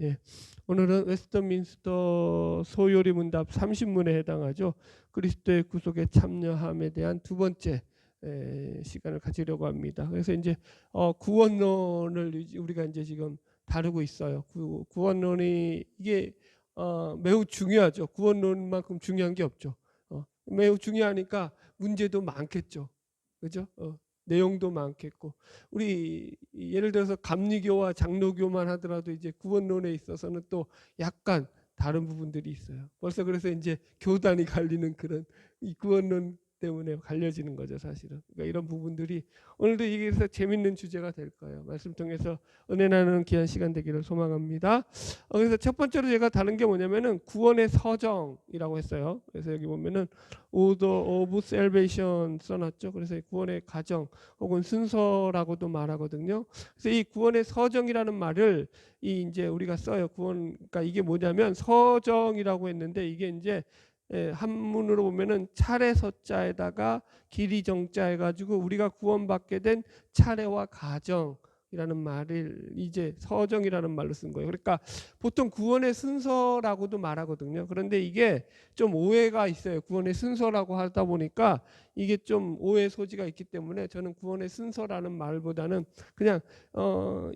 예. 오늘은 웨스트민스터 소요리 문답 30문에 해당하죠. 그리스도의 구속에 참여함에 대한 두 번째 시간을 가지려고 합니다. 그래서 이제 구원론을 우리가 이제 지금 다루고 있어요. 구원론이 이게 매우 중요하죠. 구원론만큼 중요한 게 없죠. 매우 중요하니까 문제도 많겠죠. 그죠? 내용도 많겠고, 우리 예를 들어서 감리교와 장로교만 하더라도 이제 구원론에 있어서는 또 약간 다른 부분들이 있어요. 벌써 그래서 이제 교단이 갈리는 그런 이 구원론 때문에 갈려지는 거죠, 사실은. 그러니까 이런 부분들이 오늘도 이게 그래서 재밌는 주제가 될 거예요. 말씀 통해서 은혜 나누는 귀한 시간 되기를 소망합니다. 그래서 첫 번째로 제가 다른 게 뭐냐면은 구원의 서정이라고 했어요. 그래서 여기 보면은 Order of Salvation 써놨죠. 그래서 구원의 과정 혹은 순서라고도 말하거든요. 그래서 이 구원의 서정이라는 말을 이제 우리가 써요. 그러니까 이게 뭐냐면 서정이라고 했는데 이게 이제 한문으로 보면은 차례 서자에다가 길이 정자 해가지고 우리가 구원받게 된 차례와 과정이라는 말을 이제 서정이라는 말로 쓴 거예요. 그러니까 보통 구원의 순서라고도 말하거든요. 그런데 이게 좀 오해가 있어요. 구원의 순서라고 하다 보니까 이게 좀 오해 소지가 있기 때문에 저는 구원의 순서라는 말보다는 그냥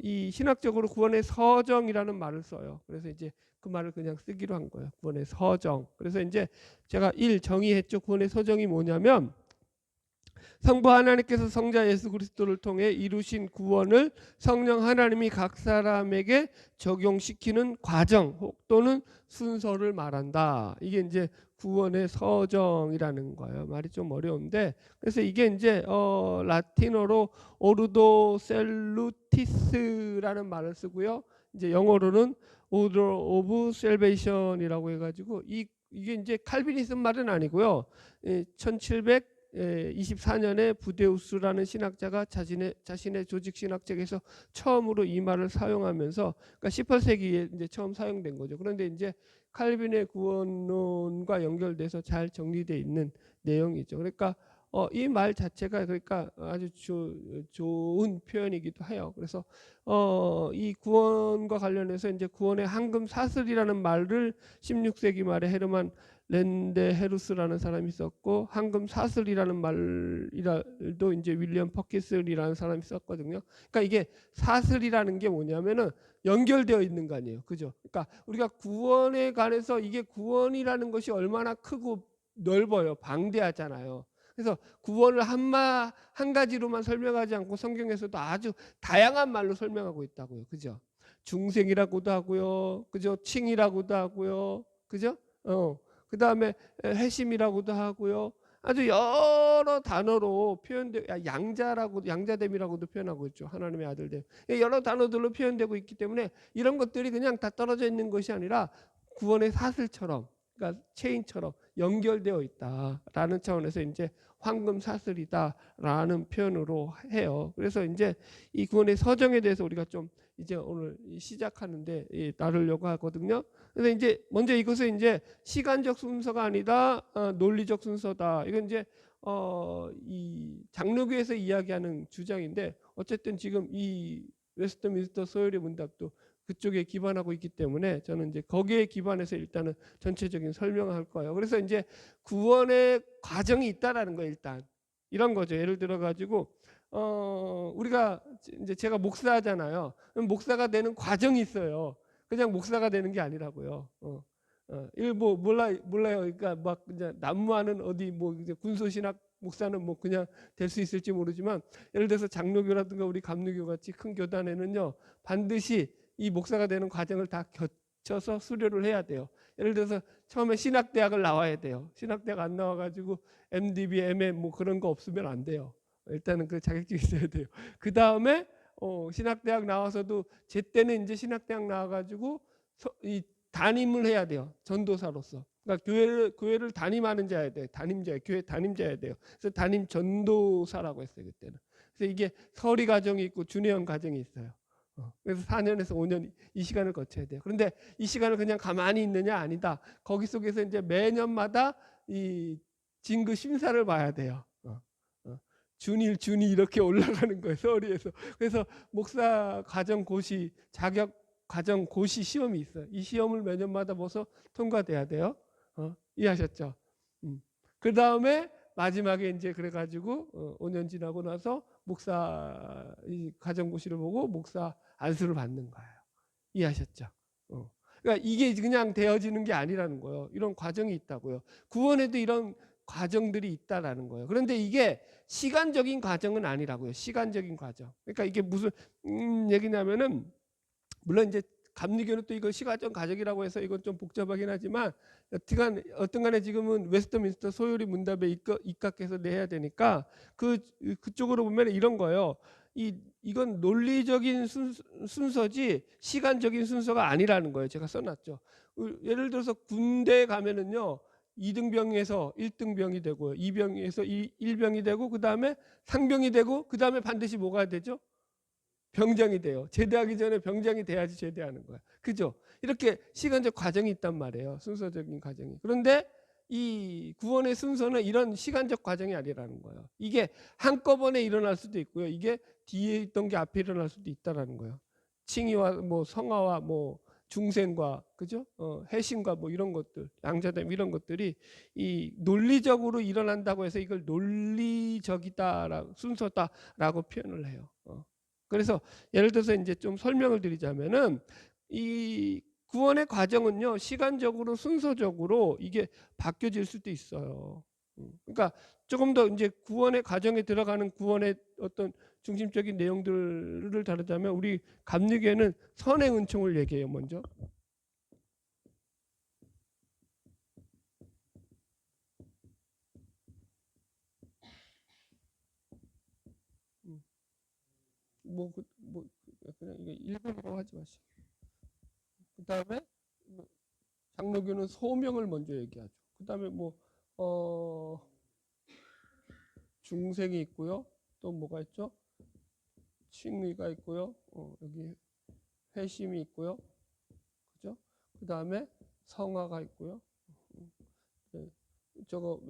이 신학적으로 구원의 서정이라는 말을 써요. 그래서 이제 그 말을 그냥 쓰기로 한 거예요. 구원의 서정. 그래서 이제 제가 정의했죠. 구원의 서정이 뭐냐면 성부 하나님께서 성자 예수 그리스도를 통해 이루신 구원을 성령 하나님이 각 사람에게 적용시키는 과정 또는 순서를 말한다. 이게 이제 구원의 서정이라는 거예요. 말이 좀 어려운데 그래서 이게 이제 라틴어로 오르도 셀루티스라는 말을 쓰고요. 이제 영어로는 Order of Salvation이라고 해가지고 이게 이제 칼빈이 쓴 말은 아니고요. 1724년에 부데우스라는 신학자가 자신의 조직 신학책에서 처음으로 이 말을 사용하면서 그러니까 18세기에 이제 처음 사용된 거죠. 그런데 이제 칼빈의 구원론과 연결돼서 잘 정리되어 있는 내용이죠. 그러니까 이 말 자체가 그러니까 아주 좋은 표현이기도 해요. 그래서 이 구원과 관련해서 이제 구원의 황금 사슬이라는 말을 16세기 말에 헤르만 렌데헤루스라는 사람이 썼고 황금 사슬이라는 말도 이제 윌리엄 퍼키슨이라는 사람이 썼거든요. 그러니까 이게 사슬이라는 게 뭐냐면은 연결되어 있는 거 아니에요. 그죠? 그러니까 우리가 구원에 관해서 이게 구원이라는 것이 얼마나 크고 넓어요. 방대하잖아요. 그래서 구원을 한 가지로만 설명하지 않고 성경에서도 아주 다양한 말로 설명하고 있다고요. 그죠? 중생이라고도 하고요. 그죠? 칭이라고도 하고요. 그죠? 그 다음에 회심이라고도 하고요. 아주 여러 단어로 양자됨이라고도 표현하고 있죠. 하나님의 아들됨. 여러 단어들로 표현되고 있기 때문에 이런 것들이 그냥 다 떨어져 있는 것이 아니라 구원의 사슬처럼, 그러니까 체인처럼 연결되어 있다라는 차원에서 이제 황금 사슬이다라는 표현으로 해요. 그래서 이제 이 구원의 서정에 대해서 우리가 좀 이제 오늘 시작하는데 나누려고 하거든요. 그래서 이제 먼저 이것은 이제 시간적 순서가 아니다 논리적 순서다. 이건 이제 이 장로교에서 이야기하는 주장인데 어쨌든 지금 이 웨스트민스터 소요리 문답도 그쪽에 기반하고 있기 때문에 저는 이제 거기에 기반해서 일단은 전체적인 설명을 할 거예요. 그래서 이제 구원의 과정이 있다라는 거예요. 일단 이런 거죠. 예를 들어 가지고 우리가 이제 제가 목사잖아요. 목사가 되는 과정이 있어요. 그냥 목사가 되는 게 아니라고요. 뭐 몰라요. 그러니까 막 이제 난무하는 어디 뭐 이제 군소신학 목사는 뭐 그냥 될 수 있을지 모르지만 예를 들어서 장로교라든가 우리 감리교 같이 큰 교단에는요 반드시 이 목사가 되는 과정을 다 거쳐서 수료를 해야 돼요. 예를 들어서 처음에 신학대학을 나와야 돼요. 신학대학 안 나와가지고 MDB, MM 뭐 그런 거 없으면 안 돼요. 일단은 그 자격증이 있어야 돼요. 그 다음에 신학대학 나와서도 제 때는 이제 신학대학 나와가지고 이 담임을 해야 돼요. 전도사로서. 그러니까 교회를 담임하는 자야 돼요. 교회 담임자야 돼요. 그래서 담임 전도사라고 했어요 그때는. 그래서 이게 서리 과정이 있고 준회원 과정이 있어요. 그래서 4년에서 5년 이 시간을 거쳐야 돼요. 그런데 이 시간을 그냥 가만히 있느냐 아니다. 거기 속에서 이제 매년마다 이 진급 심사를 봐야 돼요. 준이 이렇게 올라가는 거예요. 서리에서. 그래서 목사 과정 고시 자격 과정 고시 시험이 있어요. 이 시험을 매년마다 벌써 통과돼야 돼요. 이해하셨죠? 그 다음에 마지막에 이제 그래가지고 5년 지나고 나서 목사 이 과정고시를 보고 목사 안수를 받는 거예요. 이해하셨죠? 그러니까 이게 그냥 되어지는 게 아니라는 거예요. 이런 과정이 있다고요. 구원에도 이런 과정들이 있다라는 거예요. 그런데 이게 시간적인 과정은 아니라고요. 시간적인 과정. 그러니까 이게 무슨 얘기냐면은 물론 이제 감리교는 또 이거 시간적 과정이라고 해서 이건 좀 복잡하긴 하지만 어떤 간에 지금은 웨스트민스터 소요리 문답에 입각해서 내야 되니까 그쪽으로 보면 이런 거예요. 이건 논리적인 순서지 시간적인 순서가 아니라는 거예요. 제가 써놨죠. 예를 들어서 군대에 가면은요. 2등병에서 1등병이 되고요. 2병에서 1병이 되고 그다음에 상병이 되고 그다음에 반드시 뭐가 되죠? 병장이 돼요. 제대하기 전에 병장이 돼야지 제대하는 거야. 그죠? 이렇게 시간적 과정이 있단 말이에요. 순서적인 과정이. 그런데 이 구원의 순서는 이런 시간적 과정이 아니라는 거예요. 이게 한꺼번에 일어날 수도 있고요. 이게 뒤에 있던 게 앞에 일어날 수도 있다라는 거예요. 칭의와 뭐 성화와 뭐 중생과 그죠? 해심과 뭐 이런 것들, 양자됨 이런 것들이 이 논리적으로 일어난다고 해서 이걸 논리적이다라고 순서다라고 표현을 해요. 그래서 예를 들어서 이제 좀 설명을 드리자면은 이 구원의 과정은요 시간적으로 순서적으로 이게 바뀌어질 수도 있어요. 그러니까 조금 더 이제 구원의 과정에 들어가는 구원의 어떤 중심적인 내용들을 다루자면 우리 감리교회는 선의 은총을 얘기해요. 먼저 뭐 그냥 이게 일본어로 하지 마시고 그 다음에 장로교는 소명을 먼저 얘기하죠. 그 다음에 중생이 있고요. 또 뭐가 있죠? 칭의가 있고요. 여기 회심이 있고요. 그죠? 그 다음에 성화가 있고요. 네. 저거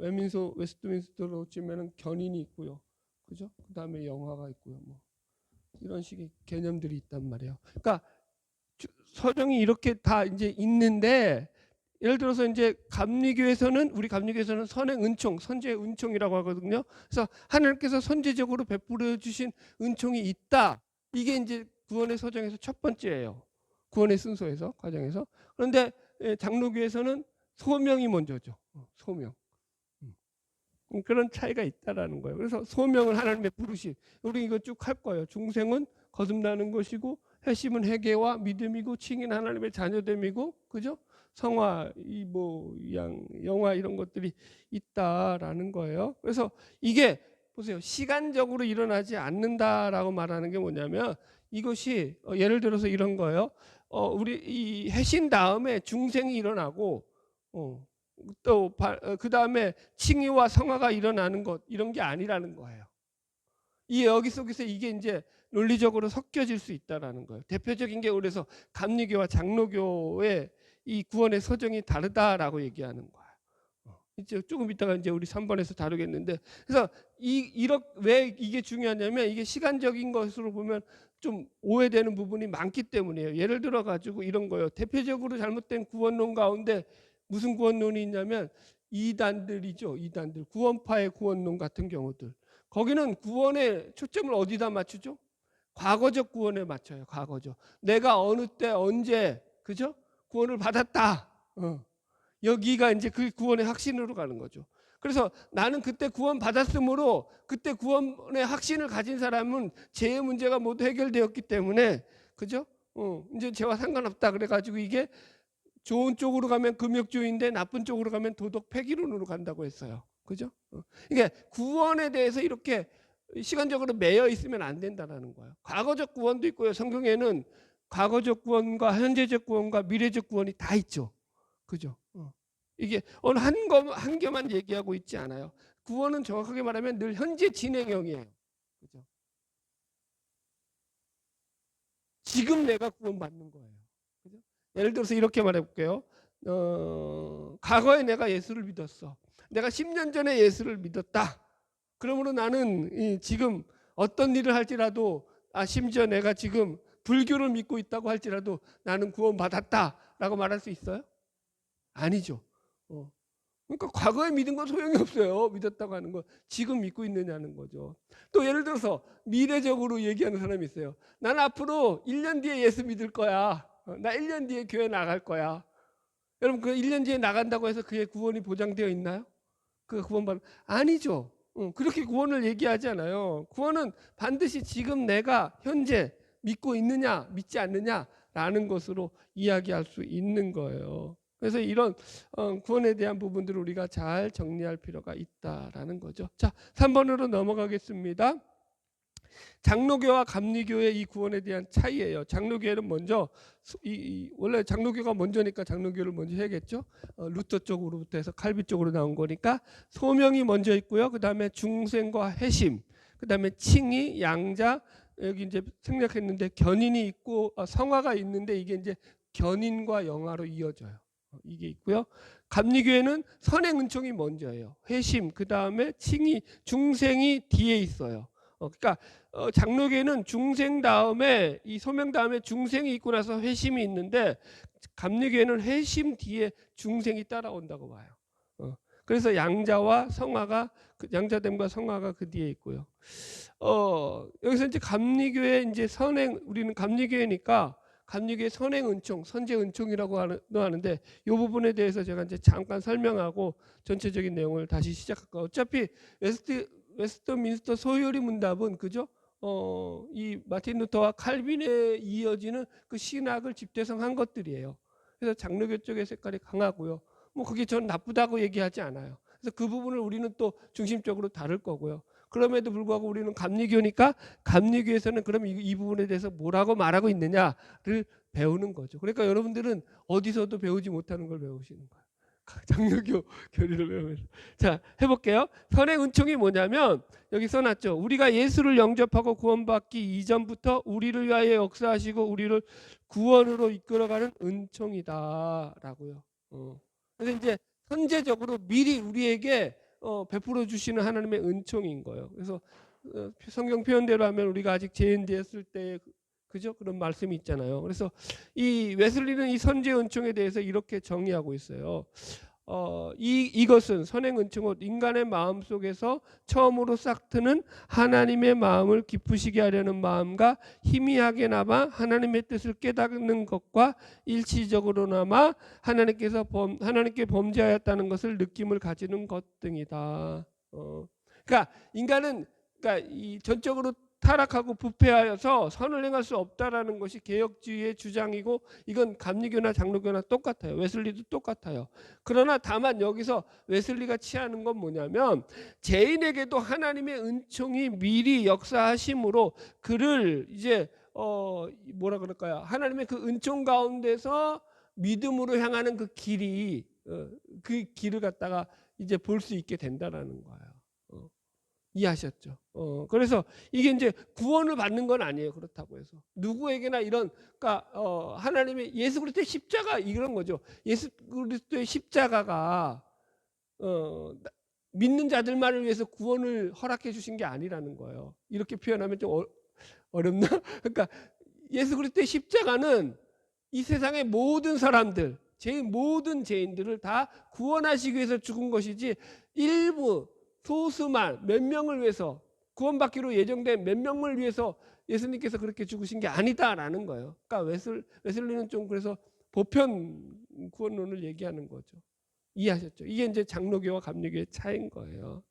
웨스트민스터로 치면은 견인이 있고요. 그죠? 그 다음에 영화가 있고요. 뭐 이런 식의 개념들이 있단 말이에요. 그러니까 서정이 이렇게 다 이제 있는데 예를 들어서 이제 우리 감리교에서는 선의 은총, 선제의 은총이라고 하거든요. 그래서 하나님께서 선제적으로 베풀어 주신 은총이 있다. 이게 이제 구원의 서정에서 첫 번째예요. 구원의 순서에서 과정에서. 그런데 장로교에서는 소명이 먼저죠. 소명. 그런 차이가 있다라는 거예요. 그래서 소명을 하나님의 부르심. 우리 이거 쭉 할 거예요. 중생은 거듭나는 것이고 회심은 회개와 믿음이고 칭의는 하나님의 자녀됨이고 그죠? 성화 영화 이런 것들이 있다라는 거예요. 그래서 이게 보세요. 시간적으로 일어나지 않는다라고 말하는 게 뭐냐면 이것이 예를 들어서 이런 거예요. 우리 이 해신 다음에 중생이 일어나고 또 그 다음에 칭의와 성화가 일어나는 것 이런 게 아니라는 거예요. 이 여기 속에서 이게 이제 논리적으로 섞여질 수 있다라는 거예요. 대표적인 게 그래서 감리교와 장로교의 이 구원의 서정이 다르다라고 얘기하는 거예요. 이제 조금 이따가 이제 우리 3번에서 다루겠는데 그래서 왜 이게 중요하냐면 이게 시간적인 것으로 보면 좀 오해되는 부분이 많기 때문이에요. 예를 들어 가지고 이런 거예요. 대표적으로 잘못된 구원론 가운데 무슨 구원론이 있냐면 이단들이죠. 이단들 구원파의 구원론 같은 경우들 거기는 구원의 초점을 어디다 맞추죠? 과거적 구원에 맞춰요. 과거적. 내가 어느 때 언제 그죠? 구원을 받았다. 여기가 이제 그 구원의 확신으로 가는 거죠. 그래서 나는 그때 구원 받았으므로 그때 구원의 확신을 가진 사람은 죄의 문제가 모두 해결되었기 때문에 그죠? 이제 죄와 상관없다. 그래가지고 이게 좋은 쪽으로 가면 금욕주의인데 나쁜 쪽으로 가면 도덕 폐기론으로 간다고 했어요. 그죠? 이게 구원에 대해서 이렇게 시간적으로 매여 있으면 안 된다는 거예요. 과거적 구원도 있고요. 성경에는 과거적 구원과 현재적 구원과 미래적 구원이 다 있죠. 그죠? 이게 어느 한 개만 얘기하고 있지 않아요. 구원은 정확하게 말하면 늘 현재 진행형이에요. 그죠? 지금 내가 구원받는 거예요. 그죠? 예를 들어서 이렇게 말해볼게요. 과거에 내가 예수를 믿었어. 내가 10년 전에 예수를 믿었다. 그러므로 나는 지금 어떤 일을 할지라도 심지어 내가 지금 불교를 믿고 있다고 할지라도 나는 구원받았다라고 말할 수 있어요? 아니죠. 그러니까 과거에 믿은 건 소용이 없어요. 믿었다고 하는 건 지금 믿고 있느냐는 거죠. 또 예를 들어서 미래적으로 얘기하는 사람이 있어요. 난 앞으로 1년 뒤에 예수 믿을 거야. 나 1년 뒤에 교회 나갈 거야. 여러분 그 1년 뒤에 나간다고 해서 그의 구원이 보장되어 있나요? 그 구원받는 아니죠. 그렇게 구원을 얘기하지 않아요. 구원은 반드시 지금 내가 현재 믿고 있느냐 믿지 않느냐라는 것으로 이야기할 수 있는 거예요. 그래서 이런 구원에 대한 부분들을 우리가 잘 정리할 필요가 있다라는 거죠. 자, 3번으로 넘어가겠습니다. 장로교와 감리교의 이 구원에 대한 차이예요. 장로교회는 먼저 원래 장로교가 먼저니까 장로교를 먼저 해야겠죠. 루터 쪽으로부터 해서 칼비 쪽으로 나온 거니까 소명이 먼저 있고요. 그 다음에 중생과 회심, 그 다음에 칭의, 양자, 여기 이제 생략했는데 견인이 있고 성화가 있는데 이게 이제 견인과 영화로 이어져요. 이게 있고요. 감리교회는 선행 은총이 먼저예요. 회심, 그 다음에 칭의, 중생이 뒤에 있어요. 그러니까 장로교회는 중생 다음에 이 소명 다음에 중생이 있고 나서 회심이 있는데 감리교회는 회심 뒤에 중생이 따라온다고 봐요. 그래서 양자와 성화가 양자됨과 성화가 그 뒤에 있고요. 여기서 이제 감리교회 이제 선행 우리는 감리교회니까 감리교회 선행 은총, 선제 은총이라고 하는데 이 부분에 대해서 제가 이제 잠깐 설명하고 전체적인 내용을 다시 시작할까. 어차피 웨스트민스터 소요리 문답은 그죠? 이 마틴 루터와 칼빈에 이어지는 그 신학을 집대성한 것들이에요. 그래서 장로교 쪽의 색깔이 강하고요. 뭐 그게 전 나쁘다고 얘기하지 않아요. 그래서 그 부분을 우리는 또 중심적으로 다룰 거고요. 그럼에도 불구하고 우리는 감리교니까 감리교에서는 그럼 이 부분에 대해서 뭐라고 말하고 있느냐를 배우는 거죠. 그러니까 여러분들은 어디서도 배우지 못하는 걸 배우시는 거예요. 장로교 교리를 배우면서. 자, 해볼게요. 선행 은총이 뭐냐면 여기 써놨죠. 우리가 예수를 영접하고 구원받기 이전부터 우리를 위하여 역사하시고 우리를 구원으로 이끌어가는 은총이다라고요. 그래서 이제 선제적으로 미리 우리에게 베풀어 주시는 하나님의 은총인 거예요. 그래서 성경 표현대로 하면 우리가 아직 죄인되었을 때 그죠? 그런 말씀이 있잖아요. 그래서 이 웨슬리는 이 선제 은총에 대해서 이렇게 정의하고 있어요. 이것은 선행 은총은 인간의 마음 속에서 처음으로 싹트는 하나님의 마음을 기쁘시게 하려는 마음과 희미하게나마 하나님의 뜻을 깨닫는 것과 일시적으로나마 하나님께 범죄하였다는 것을 느낌을 가지는 것 등이다. 그러니까 인간은 이 전적으로 타락하고 부패하여서 선을 행할 수 없다라는 것이 개혁주의의 주장이고 이건 감리교나 장로교나 똑같아요. 웨슬리도 똑같아요. 그러나 다만 여기서 웨슬리가 취하는 건 뭐냐면 죄인에게도 하나님의 은총이 미리 역사하심으로 그를 이제 뭐라 그럴까요? 하나님의 그 은총 가운데서 믿음으로 향하는 그 길이 그 길을 갖다가 이제 볼 수 있게 된다라는 거예요. 이해하셨죠? 그래서 이게 이제 구원을 받는 건 아니에요. 그렇다고 해서 누구에게나 이런 그러니까 하나님의 예수 그리스도의 십자가 이런 거죠. 예수 그리스도의 십자가가 믿는 자들만을 위해서 구원을 허락해 주신 게 아니라는 거예요. 이렇게 표현하면 좀 어렵나? 그러니까 예수 그리스도의 십자가는 이 세상의 모든 사람들, 모든 죄인들을 다 구원하시기 위해서 죽은 것이지 일부 소수만 몇 명을 위해서 구원받기로 예정된 몇 명을 위해서 예수님께서 그렇게 죽으신 게 아니다라는 거예요. 그러니까 웨슬리는 좀 그래서 보편 구원론을 얘기하는 거죠. 이해하셨죠? 이게 이제 장로교와 감리교의 차이인 거예요.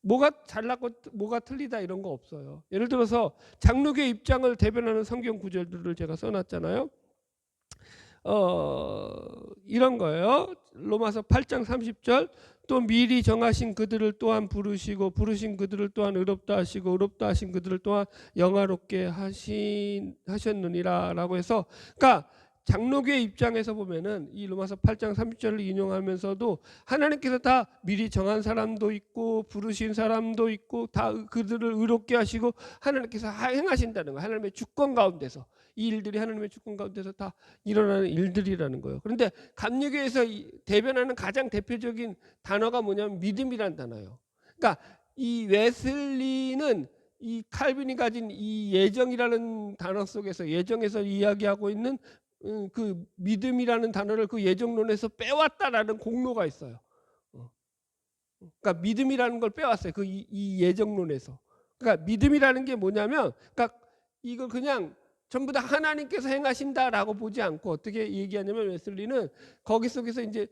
뭐가 잘났고 뭐가 틀리다 이런 거 없어요. 예를 들어서 장로교의 입장을 대변하는 성경 구절들을 제가 써놨잖아요. 이런 거예요. 로마서 8장 30절 또 미리 정하신 그들을 또한 부르시고 부르신 그들을 또한 의롭다 하시고 의롭다 하신 그들을 또한 영화롭게 하셨느니라 라고 해서 그러니까 장로교의 입장에서 보면은 이 로마서 8장 30절을 인용하면서도 하나님께서 다 미리 정한 사람도 있고 부르신 사람도 있고 다 그들을 의롭게 하시고 하나님께서 행하신다는 거예요. 하나님의 주권 가운데서 이 일들이 하나님의 주권 가운데서 다 일어나는 일들이라는 거예요. 그런데 감리교에서 대변하는 가장 대표적인 단어가 뭐냐면 믿음이란 단어예요. 그러니까 이 웨슬리는 이 칼빈이 가진 이 예정이라는 단어 속에서 예정에서 이야기하고 있는 그 믿음이라는 단어를 그 예정론에서 빼왔다라는 공로가 있어요. 그러니까 믿음이라는 걸 빼왔어요. 이 예정론에서. 그러니까 믿음이라는 게 뭐냐면, 그러니까 이걸 그냥 전부 다 하나님께서 행하신다라고 보지 않고 어떻게 얘기하냐면 웨슬리는 거기 속에서 이제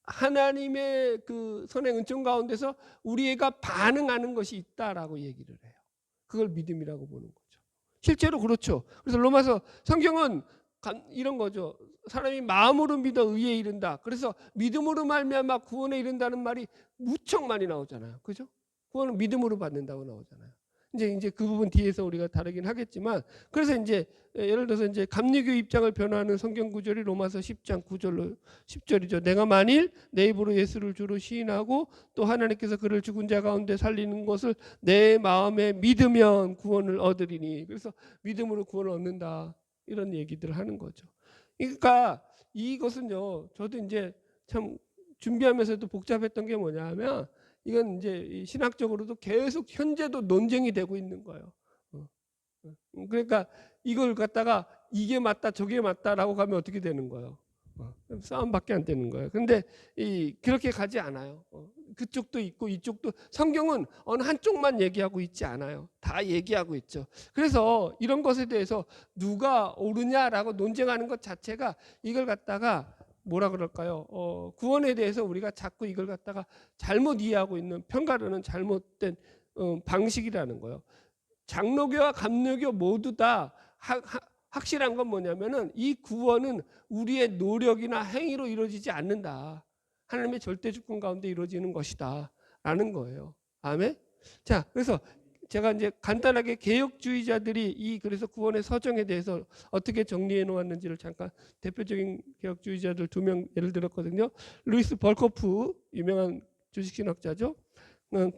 하나님의 그 선행 은총 가운데서 우리가 반응하는 것이 있다라고 얘기를 해요. 그걸 믿음이라고 보는 거죠. 실제로 그렇죠. 그래서 로마서 성경은 이런 거죠. 사람이 마음으로 믿어 의에 이른다. 그래서 믿음으로 말미암아 구원에 이른다는 말이 무척 많이 나오잖아요. 그죠? 구원은 믿음으로 받는다고 나오잖아요. 이제 그 부분 뒤에서 우리가 다루긴 하겠지만, 그래서 이제 예를 들어서 이제 감리교 입장을 변화하는 성경 구절이 로마서 10장 9절로 10절이죠. 내가 만일 내 입으로 예수를 주로 시인하고 또 하나님께서 그를 죽은 자 가운데 살리는 것을 내 마음에 믿으면 구원을 얻으리니. 그래서 믿음으로 구원을 얻는다. 이런 얘기들을 하는 거죠. 그러니까 이것은요, 저도 이제 참 준비하면서도 복잡했던 게 뭐냐면, 이건 이제 신학적으로도 계속 현재도 논쟁이 되고 있는 거예요. 그러니까 이걸 갖다가 이게 맞다 저게 맞다라고 가면 어떻게 되는 거예요? 싸움밖에 안 되는 거예요. 근데 그렇게 가지 않아요. 그쪽도 있고 이쪽도, 성경은 어느 한쪽만 얘기하고 있지 않아요. 다 얘기하고 있죠. 그래서 이런 것에 대해서 누가 옳으냐라고 논쟁하는 것 자체가 이걸 갖다가 뭐라 그럴까요? 구원에 대해서 우리가 자꾸 이걸 갖다가 잘못 이해하고 있는, 평가하는 잘못된 방식이라는 거예요. 장로교와 감로교 모두 다 확실한 건 뭐냐면은 이 구원은 우리의 노력이나 행위로 이루어지지 않는다. 하나님의 절대 주권 가운데 이루어지는 것이다 라는 거예요. 아멘. 자, 그래서 제가 이제 간단하게 개혁주의자들이 그래서 구원의 서정에 대해서 어떻게 정리해 놓았는지를 잠깐, 대표적인 개혁주의자들 2명 예를 들었거든요. 루이스 벌코프, 유명한 조직신학자죠.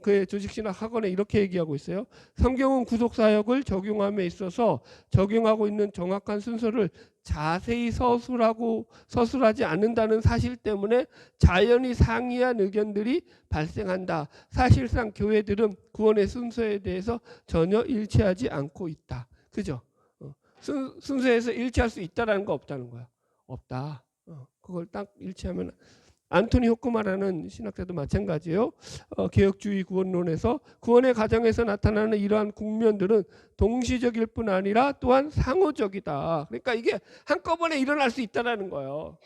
그의 조직신학 학원에 이렇게 얘기하고 있어요. 성경은 구속사역을 적용함에 있어서 적용하고 있는 정확한 순서를 자세히 서술하지 않는다는 사실 때문에 자연히 상이한 의견들이 발생한다. 사실상 교회들은 구원의 순서에 대해서 전혀 일치하지 않고 있다. 그죠? 순서에서 일치할 수 있다라는 거 없다는 거야. 없다. 그걸 딱 일치하면. 안토니 호크마라는 신학자도 마찬가지예요. 개혁주의 구원론에서 구원의 과정에서 나타나는 이러한 국면들은 동시적일 뿐 아니라 또한 상호적이다. 그러니까 이게 한꺼번에 일어날 수 있다라는 거예요.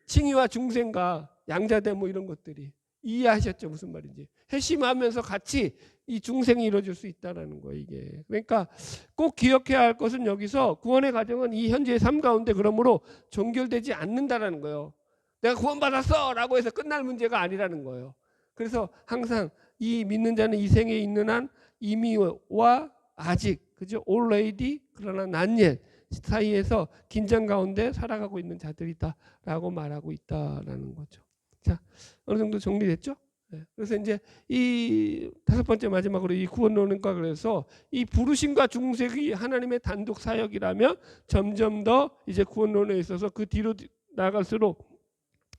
칭의와 중생과 양자대 뭐 이런 것들이. 이해하셨죠? 무슨 말인지. 회심하면서 같이 이 중생이 이루어질 수 있다라는 거예요. 이게. 그러니까 꼭 기억해야 할 것은 여기서 구원의 과정은 이 현재의 삶 가운데 그러므로 종결되지 않는다라는 거예요. 내가 구원받았어 라고 해서 끝날 문제가 아니라는 거예요. 그래서 항상 이 믿는 자는 이 생에 있는 한 이미와 아직, 그죠? already, 그러나 not yet 사이에서 긴장 가운데 살아가고 있는 자들이다 라고 말하고 있다라는 거죠. 자, 어느 정도 정리됐죠? 네. 그래서 이제 이 5번째 마지막으로 이 구원론과, 그래서 이 부르심과 중생이 하나님의 단독 사역이라면 점점 더 이제 구원론에 있어서 그 뒤로 나갈수록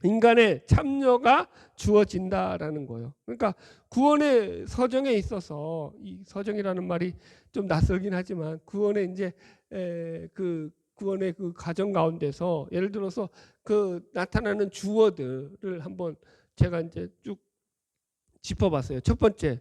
인간의 참여가 주어진다라는 거예요. 그러니까 구원의 서정에 있어서, 이 서정이라는 말이 좀 낯설긴 하지만 구원의 이제 그 구원의 그 과정 가운데서 예를 들어서 그 나타나는 주어들을 한번 제가 이제 쭉 짚어봤어요. 첫 번째,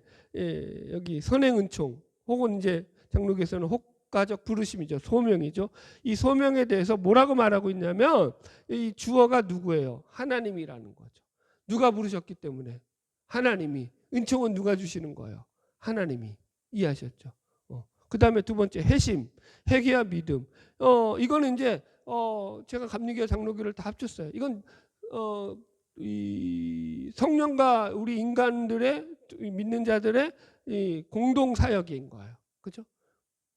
여기 선행은총, 혹은 이제 장로교에서는 혹가적 부르심이죠. 소명이죠. 이 소명에 대해서 뭐라고 말하고 있냐면 이 주어가 누구예요? 하나님이라는 거죠. 누가 부르셨기 때문에 하나님이. 은총은 누가 주시는 거예요? 하나님이. 이해하셨죠? 그 다음에 두 번째, 회심, 회개와 믿음. 이거는 이제 제가 감리교 장로교를 다 합쳤어요. 이건 이 성령과 우리 인간들의, 믿는 자들의 이 공동 사역인 거예요. 그죠?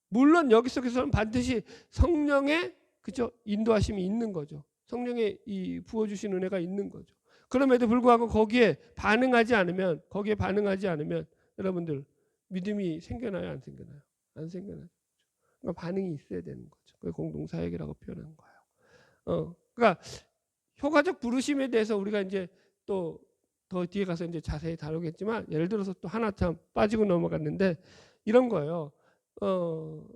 물론 여기 속에서는 반드시 성령의, 그죠? 인도하심이 있는 거죠. 성령의 이 부어주신 은혜가 있는 거죠. 그럼에도 불구하고 거기에 반응하지 않으면 여러분들 믿음이 생겨나요? 안 생겨나요? 안 생겨나요. 그러니까 반응이 있어야 되는 거죠. 그게 공동 사역이라고 표현한 거예요. 그러니까 효과적 부르심에 대해서 우리가 이제 또 더 뒤에 가서 이제 자세히 다루겠지만 예를 들어서 또 하나 참 빠지고 넘어갔는데 이런 거예요.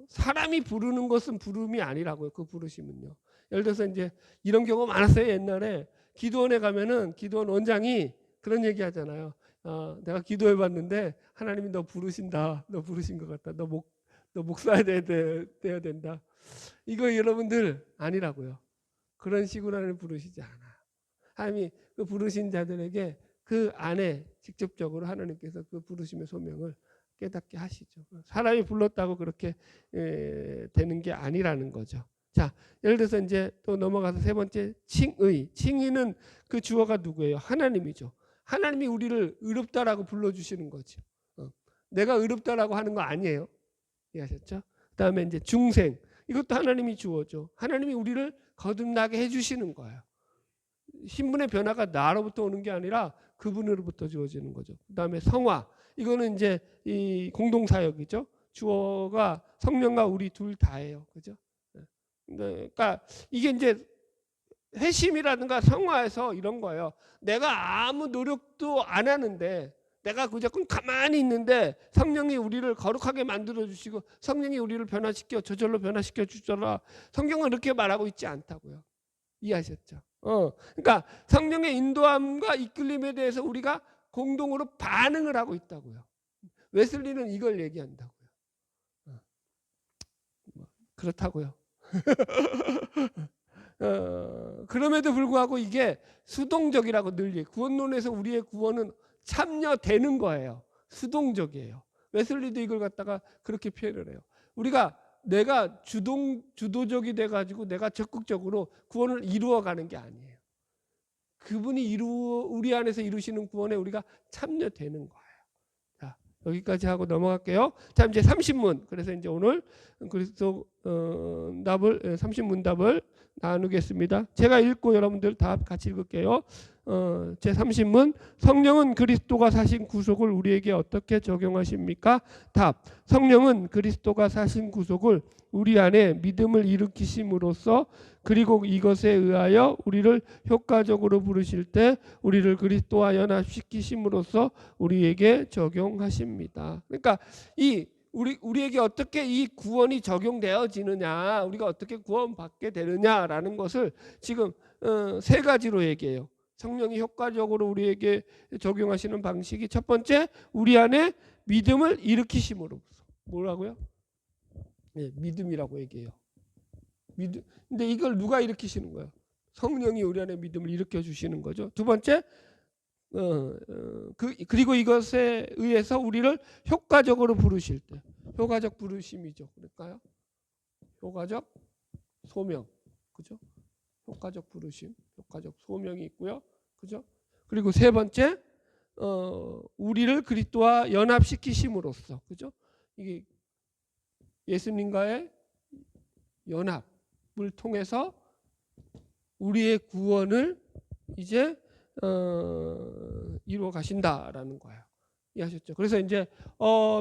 사람이 부르는 것은 부름이 아니라고요. 그 부르심은요. 예를 들어서 이제 이런 경우 많았어요. 옛날에 기도원에 가면은 기도원 원장이 그런 얘기 하잖아요. 내가 기도해 봤는데 하나님이 너 부르신다. 너 부르신 것 같다. 너 목사야 돼야 된다. 이거 여러분들 아니라고요. 그런 식으로 하나님 부르시지 않아요. 하나님이 그 부르신 자들에게 그 안에 직접적으로 하나님께서 그 부르심의 소명을 깨닫게 하시죠. 사람이 불렀다고 그렇게 되는 게 아니라는 거죠. 자, 예를 들어서 이제 또 넘어가서 세 번째 칭의. 칭의는 그 주어가 누구예요? 하나님이죠. 하나님이 우리를 의롭다라고 불러주시는 거죠. 내가 의롭다라고 하는 거 아니에요. 이해하셨죠? 그다음에 이제 중생. 이것도 하나님이 주어죠. 하나님이 우리를 거듭나게 해주시는 거예요. 신분의 변화가 나로부터 오는 게 아니라 그분으로부터 주어지는 거죠. 그다음에 성화. 이거는 이제 이 공동사역이죠. 주어가 성령과 우리 둘 다예요. 그죠? 그러니까 이게 이제 회심이라든가 성화에서 이런 거예요. 내가 아무 노력도 안 하는데 내가 무조건 가만히 있는데 성령이 우리를 거룩하게 만들어 주시고 성령이 우리를 변화시켜 저절로 변화시켜 주더라. 성경은 그렇게 말하고 있지 않다고요. 이해하셨죠? 그러니까 성령의 인도함과 이끌림에 대해서 우리가 공동으로 반응을 하고 있다고요. 웨슬리는 이걸 얘기한다고요. 그렇다고요. 그럼에도 불구하고 이게 수동적이라고 늘 얘기해요. 구원론에서 우리의 구원은 참여되는 거예요. 수동적이에요. 웨슬리도 이걸 갖다가 그렇게 표현을 해요. 우리가 내가 주도적이 돼가지고 내가 적극적으로 구원을 이루어가는 게 아니에요. 그분이 우리 안에서 이루시는 구원에 우리가 참여되는 거예요. 자, 여기까지 하고 넘어갈게요. 자, 이제 30문. 그래서 이제 오늘 그리스도 답을 30문 답을 나누겠습니다. 제가 읽고 여러분들 다 같이 읽을게요. 제 30문. 성령은 그리스도가 사신 구속을 우리에게 어떻게 적용하십니까? 답. 성령은 그리스도가 사신 구속을 우리 안에 믿음을 일으키심으로써 그리고 이것에 의하여 우리를 효과적으로 부르실 때 우리를 그리스도와 연합시키심으로써 우리에게 적용하십니다. 그러니까 우리에게 어떻게 이 구원이 적용되어지느냐, 우리가 어떻게 구원받게 되느냐라는 것을 지금 세 가지로 얘기해요. 성령이 효과적으로 우리에게 적용하시는 방식이 첫 번째, 우리 안에 믿음을 일으키심으로써. 뭐라고요? 네, 믿음이라고 얘기해요. 믿음. 근데 이걸 누가 일으키시는 거예요? 성령이 우리 안에 믿음을 일으켜 주시는 거죠. 두 번째, 그리고 이것에 의해서 우리를 효과적으로 부르실 때, 효과적 부르심이죠. 그럴까요? 효과적 소명, 그죠? 효과적 부르심, 효과적 소명이 있고요, 그죠? 그리고 세 번째, 우리를 그리스도와 연합시키심으로써, 그죠? 이게 예수님과의 연합을 통해서 우리의 구원을 이제 이루어 가신다라는 거예요. 이해하셨죠? 그래서 이제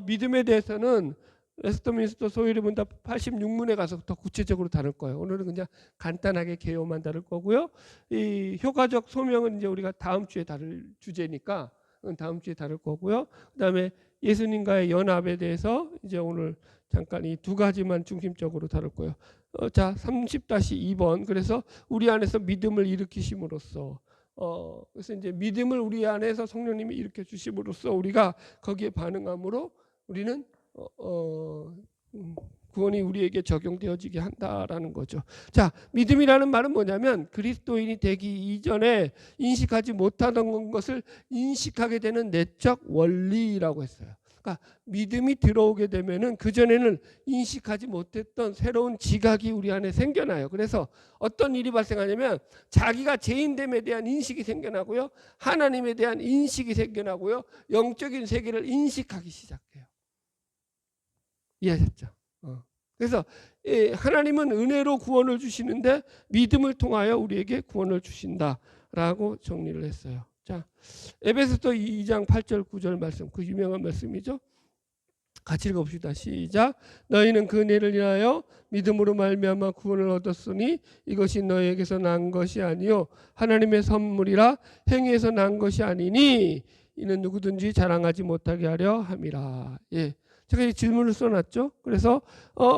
믿음에 대해서는 웨스트민스터 소요리 문답 86문에 가서 더 구체적으로 다룰 거예요. 오늘은 그냥 간단하게 개요만 다룰 거고요. 이 효과적 소명은 이제 우리가 다음 주에 다룰 주제니까 다음 주에 다룰 거고요. 그다음에 예수님과의 연합에 대해서 이제 오늘 잠깐 이 두 가지만 중심적으로 다룰 거예요. 자, 30-2번. 그래서 우리 안에서 믿음을 일으키심으로써 그래서 이제 믿음을 우리 안에서 성령님이 일으켜 주심으로써 우리가 거기에 반응함으로 우리는 구원이 우리에게 적용되어지게 한다라는 거죠. 자, 믿음이라는 말은 뭐냐면 그리스도인이 되기 이전에 인식하지 못하던 것을 인식하게 되는 내적 원리라고 했어요. 그러니까 믿음이 들어오게 되면은 그전에는 인식하지 못했던 새로운 지각이 우리 안에 생겨나요. 그래서 어떤 일이 발생하냐면 자기가 죄인됨에 대한 인식이 생겨나고요. 하나님에 대한 인식이 생겨나고요. 영적인 세계를 인식하기 시작해요. 이해하셨죠? 그래서 하나님은 은혜로 구원을 주시는데 믿음을 통하여 우리에게 구원을 주신다라고 정리를 했어요. 자, 에베소서 2장 8절 9절 말씀, 그 유명한 말씀이죠. 같이 읽어봅시다. 시작. 너희는 그 은혜를 인하여 믿음으로 말미암아 구원을 얻었으니 이것이 너희에게서 난 것이 아니요 하나님의 선물이라 행위에서 난 것이 아니니 이는 누구든지 자랑하지 못하게 하려 함이라. 예. 제가 이 질문을 써놨죠. 그래서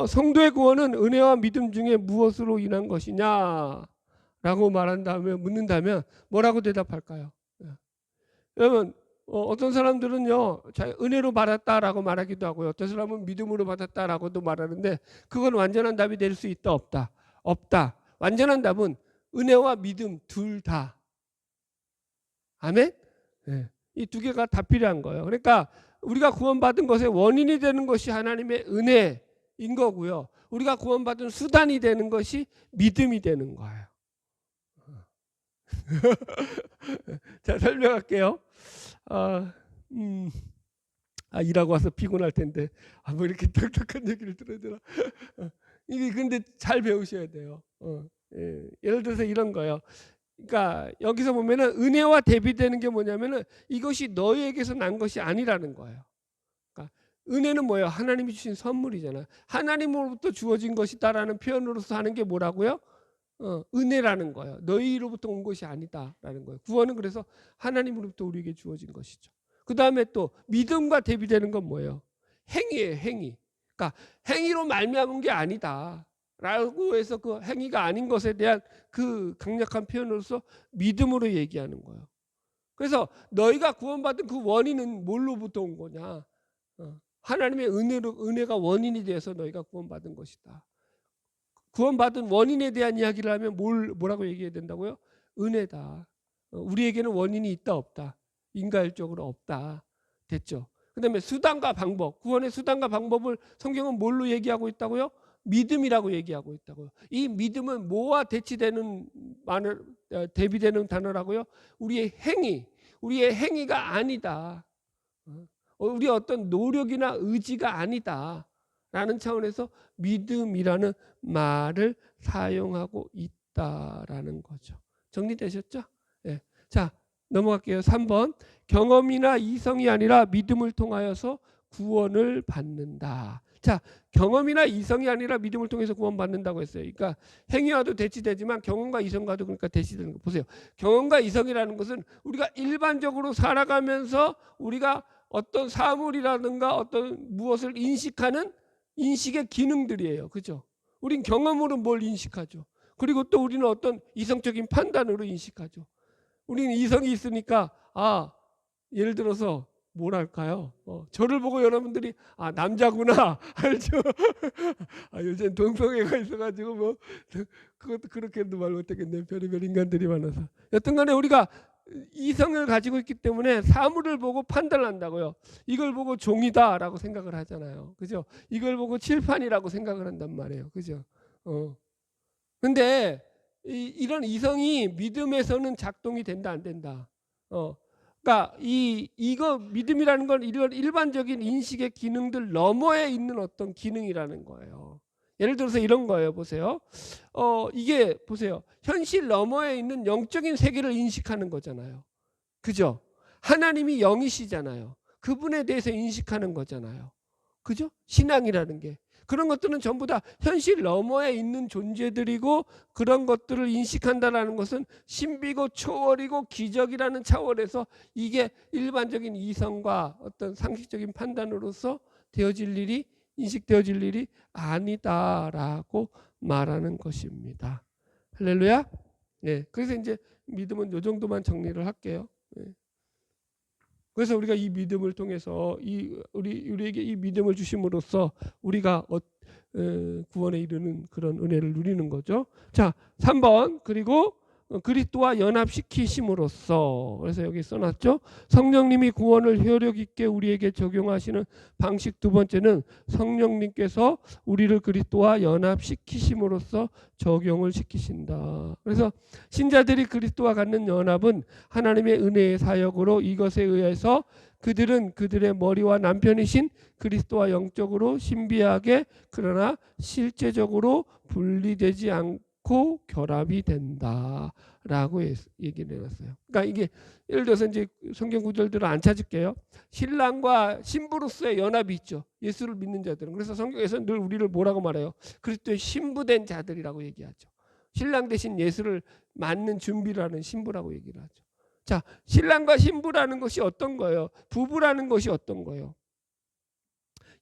성도의 구원은 은혜와 믿음 중에 무엇으로 인한 것이냐라고 묻는다면 뭐라고 대답할까요? 여러분 어떤 사람들은요 은혜로 받았다라고 말하기도 하고요. 어떤 사람은 믿음으로 받았다라고도 말하는데 그건 완전한 답이 될 수 있다 없다? 없다. 완전한 답은 은혜와 믿음 둘 다. 아멘? 네. 이 두 개가 다 필요한 거예요. 그러니까 우리가 구원받은 것의 원인이 되는 것이 하나님의 은혜인 거고요. 우리가 구원받은 수단이 되는 것이 믿음이 되는 거예요. 자, 설명할게요. 일하고 와서 피곤할 텐데 뭐 이렇게 딱딱한 얘기를 들어야 되나? 이게 근데 잘 배우셔야 돼요. 예를 들어서 이런 거예요. 그러니까 여기서 보면은 은혜와 대비되는 게 뭐냐면은 이것이 너희에게서 난 것이 아니라는 거예요. 그러니까 은혜는 뭐예요? 하나님이 주신 선물이잖아요. 하나님으로부터 주어진 것이다라는 표현으로서 하는 게 뭐라고요? 은혜라는 거예요. 너희로부터 온 것이 아니다라는 거예요. 구원은 그래서 하나님으로부터 우리에게 주어진 것이죠. 그 다음에 또 믿음과 대비되는 건 뭐예요? 행위예요. 행위. 그러니까 행위로 말미암은 게 아니다 라고 해서 그 행위가 아닌 것에 대한 그 강력한 표현으로서 믿음으로 얘기하는 거예요. 그래서 너희가 구원받은 그 원인은 뭘로부터 온 거냐? 하나님의 은혜가 원인이 되어서 너희가 구원받은 것이다. 구원받은 원인에 대한 이야기를 하면 뭐라고 얘기해야 된다고요? 은혜다. 우리에게는 원인이 있다 없다? 인과일적으로 없다. 됐죠? 그 다음에 수단과 방법, 구원의 수단과 방법을 성경은 뭘로 얘기하고 있다고요? 믿음이라고 얘기하고 있다고요. 이 믿음은 뭐와 대비되는 단어라고요? 우리의 행위가 아니다. 우리 어떤 노력이나 의지가 아니다 라는 차원에서 믿음이라는 말을 사용하고 있다라는 거죠. 정리되셨죠? 네. 자, 넘어갈게요. 3번. 경험이나 이성이 아니라 믿음을 통하여서 구원을 받는다. 자, 경험이나 이성이 아니라 믿음을 통해서 구원받는다고 했어요. 그러니까 행위와도 대치되지만 경험과 이성과도 그러니까 대치되는 거 보세요. 경험과 이성이라는 것은 우리가 일반적으로 살아가면서 우리가 어떤 사물이라든가 어떤 무엇을 인식하는 인식의 기능들이에요. 그죠? 우린 경험으로 뭘 인식하죠. 그리고 또 우리는 어떤 이성적인 판단으로 인식하죠. 우리는 이성이 있으니까 예를 들어서 뭐랄까요? 저를 보고 여러분들이 남자구나 알죠? 요즘 동성애가 있어가지고 뭐 그것도 그렇게도 말 못하겠네. 별의별 인간들이 많아서. 여튼간에 우리가 이성을 가지고 있기 때문에 사물을 보고 판단한다고요. 이걸 보고 종이다라고 생각을 하잖아요. 그죠? 이걸 보고 칠판이라고 생각을 한단 말이에요. 그죠? 근데 이런 이성이 믿음에서는 작동이 된다 안 된다. 그러니까 이거 믿음이라는 건 이런 일반적인 인식의 기능들 너머에 있는 어떤 기능이라는 거예요. 예를 들어서 이런 거예요. 보세요. 이게 보세요. 현실 너머에 있는 영적인 세계를 인식하는 거잖아요. 그죠? 하나님이 영이시잖아요. 그분에 대해서 인식하는 거잖아요. 그죠? 신앙이라는 게. 그런 것들은 전부 다 현실 너머에 있는 존재들이고 그런 것들을 인식한다는 것은 신비고 초월이고 기적이라는 차원에서 이게 일반적인 이성과 어떤 상식적인 판단으로서 인식되어질 일이 아니다라고 말하는 것입니다. 할렐루야. 네, 그래서 이제 믿음은 이 정도만 정리를 할게요. 네. 그래서 우리가 이 믿음을 통해서 우리에게 이 믿음을 주심으로써 우리가 구원에 이르는 그런 은혜를 누리는 거죠. 자, 3번. 그리고 그리스도와 연합시키심으로써. 그래서 여기 써놨죠. 성령님이 구원을 효력 있게 우리에게 적용하시는 방식 두 번째는 성령님께서 우리를 그리스도와 연합시키심으로써 적용을 시키신다. 그래서 신자들이 그리스도와 갖는 연합은 하나님의 은혜의 사역으로 이것에 의해서 그들은 그들의 머리와 남편이신 그리스도와 영적으로 신비하게 그러나 실제적으로 분리되지 않고 결합이 된다 라고 얘기를 해놨어요. 그러니까 이게 예를 들어서 이제 성경 구절들을 안 찾을게요. 신랑과 신부로서의 연합이 있죠. 예수를 믿는 자들은. 그래서 성경에서 늘 우리를 뭐라고 말해요? 그리스도의 신부된 자들이라고 얘기하죠. 신랑 대신 예수를 맞는 준비를 하는 신부라고 얘기를 하죠. 자, 신랑과 신부라는 것이 어떤 거예요? 부부라는 것이 어떤 거예요?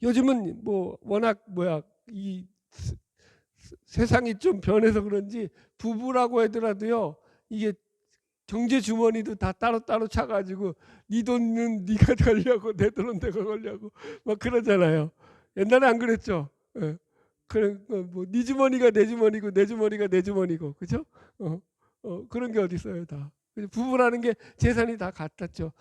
요즘은 뭐 워낙 이 세상이 좀 변해서 그런지 부부라고 하더라도요, 이게 경제 주머니도 다 따로따로 차가지고 네 돈은 네가 걸려고 내 돈은 내가 걸려고 막 그러잖아요. 옛날에 안 그랬죠? 예. 그런 뭐네 주머니가 내 주머니고 내 주머니가 내 주머니고, 그죠? 그런 게 어디 있어요, 다. 부부라는 게 재산이 다 같았죠.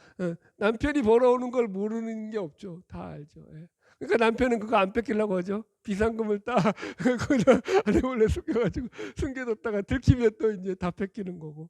남편이 벌어오는 걸 모르는 게 없죠. 다 알죠. 예. 그러니까 남편은 그거 안 뺏기려고 하죠. 비상금을 딱 거기다 안에 몰래 숨겨가지고 숨겨뒀다가 들키면 또 이제 다 뺏기는 거고.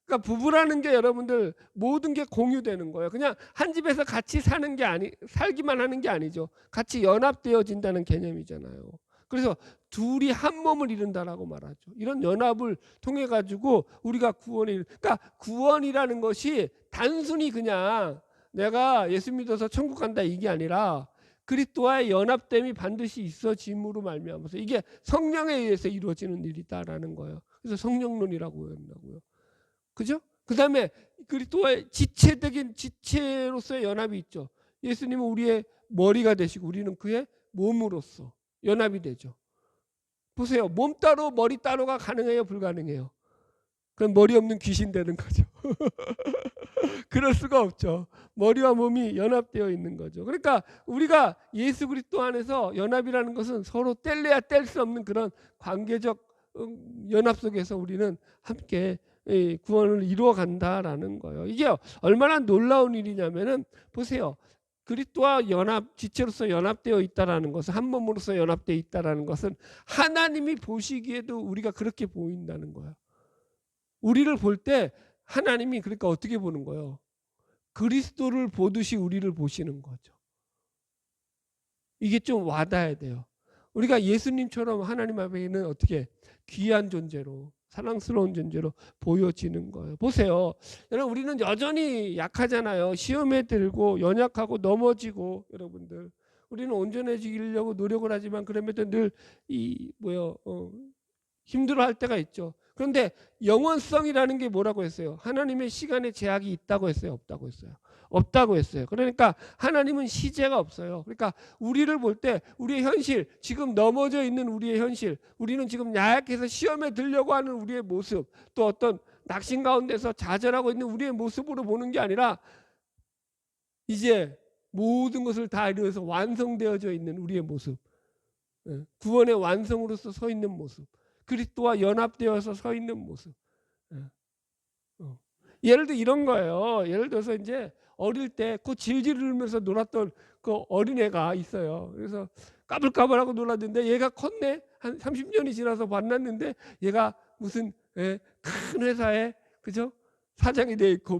그러니까 부부라는 게 여러분들 모든 게 공유되는 거예요. 그냥 한 집에서 같이 사는 게 살기만 하는 게 아니죠. 같이 연합되어진다는 개념이잖아요. 그래서 둘이 한 몸을 이룬다라고 말하죠. 이런 연합을 통해 가지고 우리가 그러니까 구원이라는 것이 단순히 그냥 내가 예수 믿어서 천국 간다 이게 아니라 그리스도와의 연합됨이 반드시 있어짐으로 말미암아서 이게 성령에 의해서 이루어지는 일이다라는 거예요. 그래서 성령론이라고 한다고요. 그죠? 그다음에 그리스도와의 지체적인 지체로서의 연합이 있죠. 예수님은 우리의 머리가 되시고 우리는 그의 몸으로서 연합이 되죠. 보세요. 몸 따로 머리 따로가 가능해요, 불가능해요? 그럼 머리 없는 귀신 되는 거죠. 그럴 수가 없죠. 머리와 몸이 연합되어 있는 거죠. 그러니까 우리가 예수 그리스도 안에서 연합이라는 것은 서로 뗄래야 뗄 수 없는 그런 관계적 연합 속에서 우리는 함께 구원을 이루어 간다라는 거예요. 이게 얼마나 놀라운 일이냐면은 보세요. 그리스도와 지체로서 연합되어 있다라는 것은 한 몸으로서 연합되어 있다라는 것은 하나님이 보시기에도 우리가 그렇게 보인다는 거예요. 우리를 볼 때 하나님이 그러니까 어떻게 보는 거예요? 그리스도를 보듯이 우리를 보시는 거죠. 이게 좀 와닿아야 돼요. 우리가 예수님처럼 하나님 앞에는 어떻게 귀한 존재로 사랑스러운 존재로 보여지는 거예요. 보세요. 여러분 우리는 여전히 약하잖아요. 시험에 들고 연약하고 넘어지고 여러분들. 우리는 온전해지려고 노력을 하지만 그러면서 늘 힘들어할 때가 있죠. 그런데 영원성이라는 게 뭐라고 했어요? 하나님의 시간에 제약이 있다고 했어요? 없다고 했어요? 없다고 했어요. 그러니까 하나님은 시제가 없어요. 그러니까 우리를 볼 때 우리의 현실, 지금 넘어져 있는 우리의 현실, 우리는 지금 야약해서 시험에 들려고 하는 우리의 모습, 또 어떤 낙심 가운데서 좌절하고 있는 우리의 모습으로 보는 게 아니라 이제 모든 것을 다 이루어서 완성되어져 있는 우리의 모습, 구원의 완성으로서 서 있는 모습, 그리스도와 연합되어서 서 있는 모습. 예를 들어 이런 거예요. 예를 들어서 이제 어릴 때 그 질질 울면서 놀았던 그 어린애가 있어요. 그래서 까불까불하고 놀았는데 얘가 컸네. 한 30년이 지나서 만났는데 얘가 무슨 큰 회사에 그죠? 사장이 돼 있고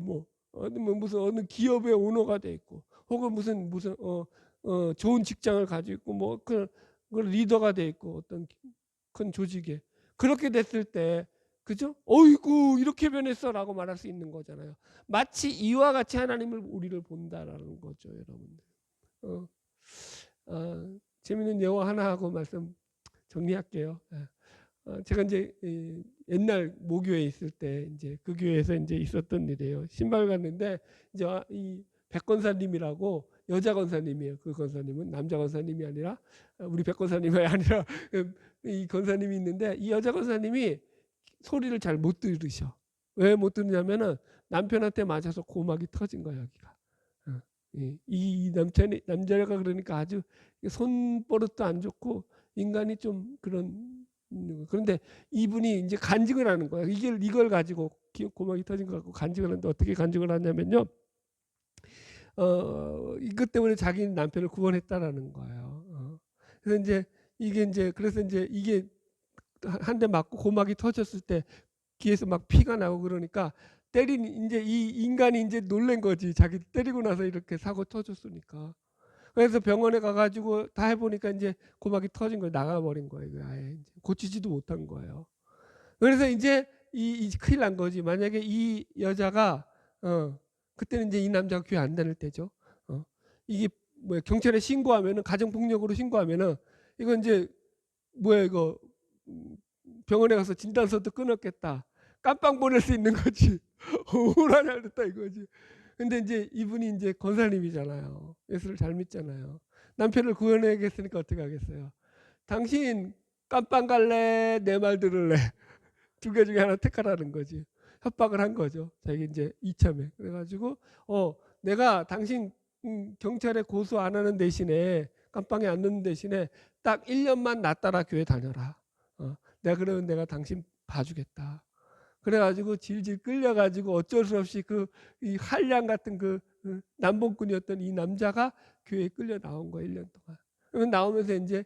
무슨 어느 기업의 오너가 돼 있고 혹은 무슨 좋은 직장을 가지고 있고 그 리더가 돼 있고 어떤 큰 조직에 그렇게 됐을 때 그죠? 어이구 이렇게 변했어라고 말할 수 있는 거잖아요. 마치 이와 같이 하나님을 우리를 본다라는 거죠, 여러분들. 재밌는 예화 하나 하고 말씀 정리할게요. 제가 이제 옛날 모교에 있을 때 이제 그 교회에서 이제 있었던 일이에요. 신발 갔는데 이제 이 백 권사님이라고 여자 권사님이에요. 그 권사님은 남자 권사님이 아니라 우리 백 권사님이 아니라 이 권사님이 있는데 이 여자 권사님이 소리를 잘 못 들으셔. 왜 못 듣냐면은 남편한테 맞아서 고막이 터진 거야 여기가. 이 남자가 그러니까 아주 손버릇도 안 좋고 인간이 좀 그런데 이분이 이제 간증을 하는 거야. 이걸 가지고 고막이 터진 거 갖고 간증을 하는데 어떻게 간증을 하냐면요. 이것 때문에 자기 남편을 구원했다라는 거예요. 그래서 이게 한 대 맞고 고막이 터졌을 때 귀에서 막 피가 나고 그러니까 이제 이 인간이 이제 놀란 거지. 자기 때리고 나서 이렇게 사고 터졌으니까. 그래서 병원에 가가지고 다 해보니까 이제 고막이 터진 거예요. 나가버린 거예요. 아예 이제 고치지도 못한 거예요. 그래서 이제 이 큰일 난 거지. 만약에 이 여자가 그때는 이제 이 남자가 교회 안 다닐 때죠. 이게 뭐야, 경찰에 신고하면은, 가정 폭력으로 신고하면은 이건 이제 뭐야 이거, 병원에 가서 진단서도 끊었겠다. 깜빵 보낼 수 있는 거지. 오라 잘 됐다 이거지. 근데 이제 이분이 이제 권사님이잖아요. 예수를 잘 믿잖아요. 남편을 구원해야겠으니까 어떻게 하겠어요? 당신 깜빵 갈래? 내 말 들을래? 두 개 중에 하나 택하라는 거지. 협박을 한 거죠. 자기 이제 이참에. 그래가지고 내가 당신 경찰에 고소 안 하는 대신에, 깜빵에 안 넣는 대신에 딱 1년만 나 따라 교회 다녀라. 내가 그러면 내가 당신 봐주겠다. 그래가지고 질질 끌려가지고 어쩔 수 없이 이 한량 같은 남봉꾼이었던 이 남자가 교회에 끌려 나온 거예요. 1년 동안. 그러면 나오면서 이제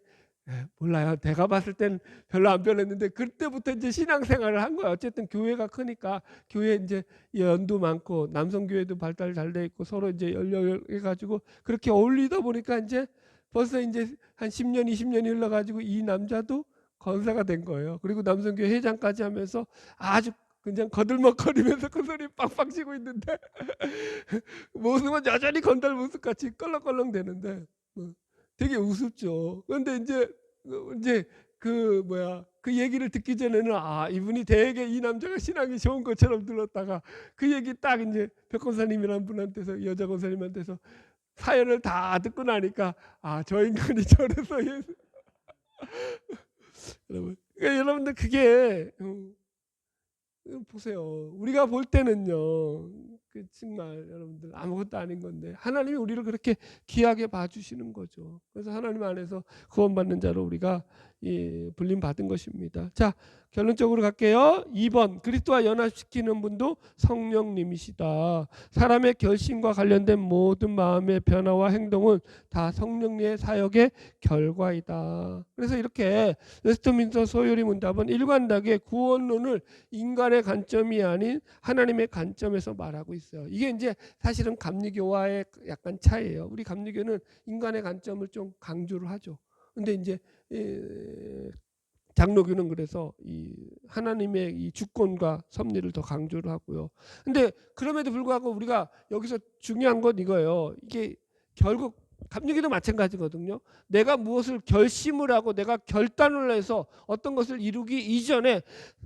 몰라요. 내가 봤을 땐 별로 안 변했는데 그때부터 이제 신앙생활을 한 거야. 어쨌든 교회가 크니까, 교회 이제 연도 많고 남성 교회도 발달 잘 돼 있고 서로 이제 열려해가지고 그렇게 어울리다 보니까 이제 벌써 이제 한 10년 20년이 흘러가지고 이 남자도 권사가 된 거예요. 그리고 남성교회 회장까지 하면서 아주 그냥 거들먹거리면서 큰 소리 빵빵 치고 있는데 모습은 여전히 건달 모습같이 껄렁껄렁 되는데 되게 우습죠. 그런데 이제 그 얘기를 듣기 전에는 이분이 되게 이 남자가 신앙이 좋은 것처럼 들었다가 그 얘기 딱 이제 백 권사님이라는 분한테서, 여자 권사님한테서 사연을 다 듣고 나니까 저 인간이 저래서 예수. 여러분, 그러니까 여러분들 그게 보세요. 우리가 볼 때는요, 정말 여러분들 아무것도 아닌 건데 하나님이 우리를 그렇게 귀하게 봐주시는 거죠. 그래서 하나님 안에서 구원받는 자로 우리가 불림 받은 것입니다. 자, 결론적으로 갈게요. 2번, 그리스도와 연합시키는 분도 성령님이시다. 사람의 결심과 관련된 모든 마음의 변화와 행동은 다 성령님의 사역의 결과이다. 그래서 이렇게 웨스트민스터 소요리 문답은 일관되게 구원론을 인간의 관점이 아닌 하나님의 관점에서 말하고 있어요. 이게 이제 사실은 감리교와의 약간 차이예요. 우리 감리교는 인간의 관점을 좀 강조를 하죠. 근데 이제 장로교는 그래서 이 하나님의 이 주권과 섭리를 더 강조를 하고요. 근데 그럼에도 불구하고 우리가 여기서 중요한 건 이거예요. 이게 결국 감리교도 마찬가지거든요. 내가 무엇을 결심을 하고 내가 결단을 해서 어떤 것을 이루기 이전에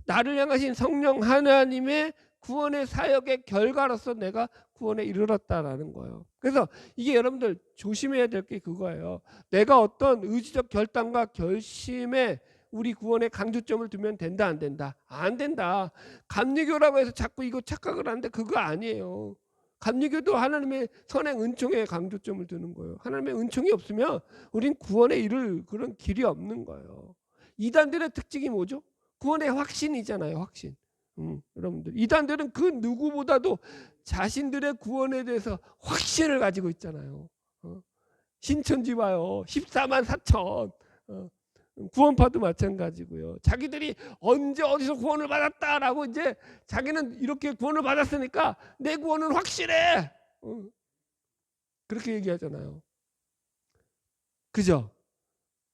나를 향하신 성령 하나님의 구원의 사역의 결과로서 내가 구원에 이르렀다라는 거예요. 그래서 이게 여러분들 조심해야 될 게 그거예요. 내가 어떤 의지적 결단과 결심에 우리 구원에 강조점을 두면 된다 안 된다? 안 된다. 감리교라고 해서 자꾸 이거 착각을 하는데 그거 아니에요. 감리교도 하나님의 선행 은총에 강조점을 두는 거예요. 하나님의 은총이 없으면 우린 구원에 이를 그런 길이 없는 거예요. 이단들의 특징이 뭐죠? 구원의 확신이잖아요. 확신. 여러분들, 이단들은 그 누구보다도 자신들의 구원에 대해서 확신을 가지고 있잖아요. 신천지 봐요. 14만 4천. 구원파도 마찬가지고요. 자기들이 언제 어디서 구원을 받았다라고 이제 자기는 이렇게 구원을 받았으니까 내 구원은 확실해. 그렇게 얘기하잖아요. 그죠?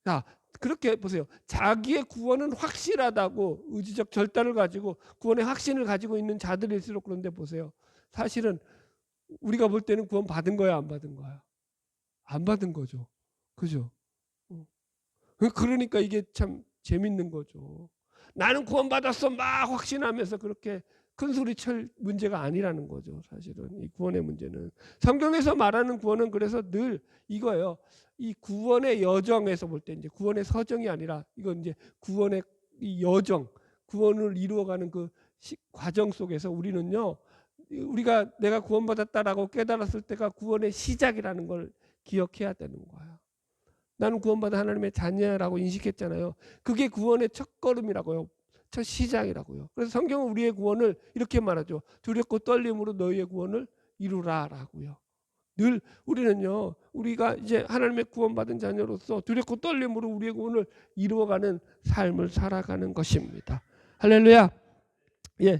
자, 그렇게 보세요. 자기의 구원은 확실하다고 의지적 결단을 가지고 구원의 확신을 가지고 있는 자들일수록 그런데 보세요. 사실은 우리가 볼 때는 구원 받은 거야, 안 받은 거야? 안 받은 거죠. 그죠? 그러니까 이게 참 재밌는 거죠. 나는 구원받았어 막 확신하면서 그렇게 큰 소리 칠 문제가 아니라는 거죠. 사실은 이 구원의 문제는 성경에서 말하는 구원은 그래서 늘 이거예요. 이 구원의 여정에서 볼 때 이제 구원의 서정이 아니라 이건 이제 구원의 이 여정, 구원을 이루어가는 그 과정 속에서 우리는요, 우리가 내가 구원받았다라고 깨달았을 때가 구원의 시작이라는 걸 기억해야 되는 거예요. 나는 구원받은 하나님의 자녀라고 인식했잖아요. 그게 구원의 첫걸음이라고요. 첫 시작이라고요. 그래서 성경은 우리의 구원을 이렇게 말하죠. 두렵고 떨림으로 너희의 구원을 이루라라고요. 늘 우리는요, 우리가 이제 하나님의 구원받은 자녀로서 두렵고 떨림으로 우리의 구원을 이루어가는 삶을 살아가는 것입니다. 할렐루야.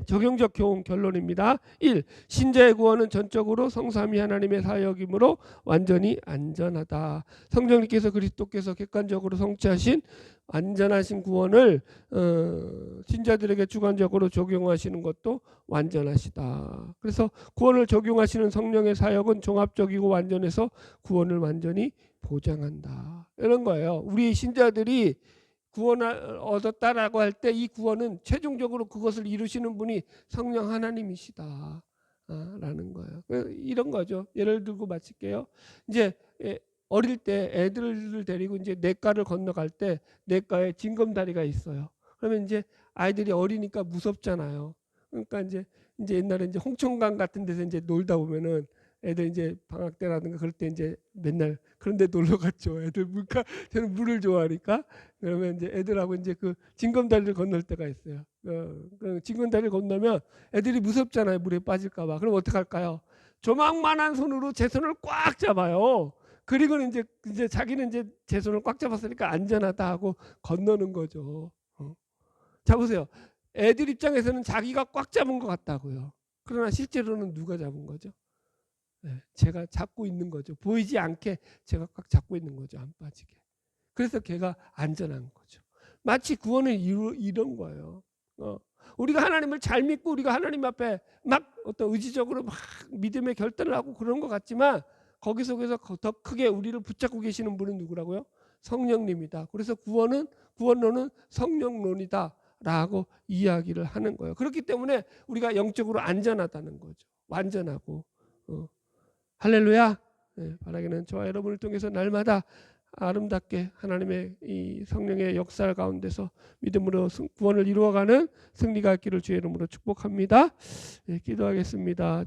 적용적 교훈 결론입니다. 1. 신자의 구원은 전적으로 성삼위 하나님의 사역이므로 완전히 안전하다. 성령님께서 그리스도께서 객관적으로 성취하신 완전하신 구원을 신자들에게 주관적으로 적용하시는 것도 완전하시다. 그래서 구원을 적용하시는 성령의 사역은 종합적이고 완전해서 구원을 완전히 보장한다. 이런 거예요. 우리 신자들이 구원을 얻었다라고 할 때 이 구원은 최종적으로 그것을 이루시는 분이 성령 하나님이시다 라는 거예요. 이런 거죠. 예를 들고 마칠게요. 이제 어릴 때 애들을 데리고 이제 냇가를 건너갈 때 냇가에 징검다리가 있어요. 그러면 이제 아이들이 어리니까 무섭잖아요. 그러니까 이제 옛날에 이제 홍천강 같은 데서 이제 놀다 보면은 애들 이제 방학 때라든가 그럴 때 이제 맨날 그런 데 놀러 갔죠. 애들 저는 물을 좋아하니까. 그러면 이제 애들하고 이제 그 징검다리를 건널 때가 있어요. 그 징검다리를 건너면 애들이 무섭잖아요. 물에 빠질까 봐. 그럼 어떻게 할까요? 조망만한 손으로 제 손을 꽉 잡아요. 그리고 이제 자기는 이제 제 손을 꽉 잡았으니까 안전하다 하고 건너는 거죠. 자 보세요. 애들 입장에서는 자기가 꽉 잡은 것 같다고요. 그러나 실제로는 누가 잡은 거죠? 제가 잡고 있는 거죠. 보이지 않게 제가 꽉 잡고 있는 거죠. 안 빠지게. 그래서 걔가 안전한 거죠. 마치 구원은 이런 거예요. 우리가 하나님을 잘 믿고 우리가 하나님 앞에 막 어떤 의지적으로 막 믿음의 결단을 하고 그런 것 같지만 거기 속에서 더 크게 우리를 붙잡고 계시는 분은 누구라고요? 성령님이다. 그래서 구원론은 성령론이다 라고 이야기를 하는 거예요. 그렇기 때문에 우리가 영적으로 안전하다는 거죠. 완전하고 할렐루야. 바라기는 저와 여러분을 통해서 날마다 아름답게 하나님의 이 성령의 역사 가운데서 믿음으로 구원을 이루어가는 승리가 있기를 주의 이름으로 축복합니다. 기도하겠습니다.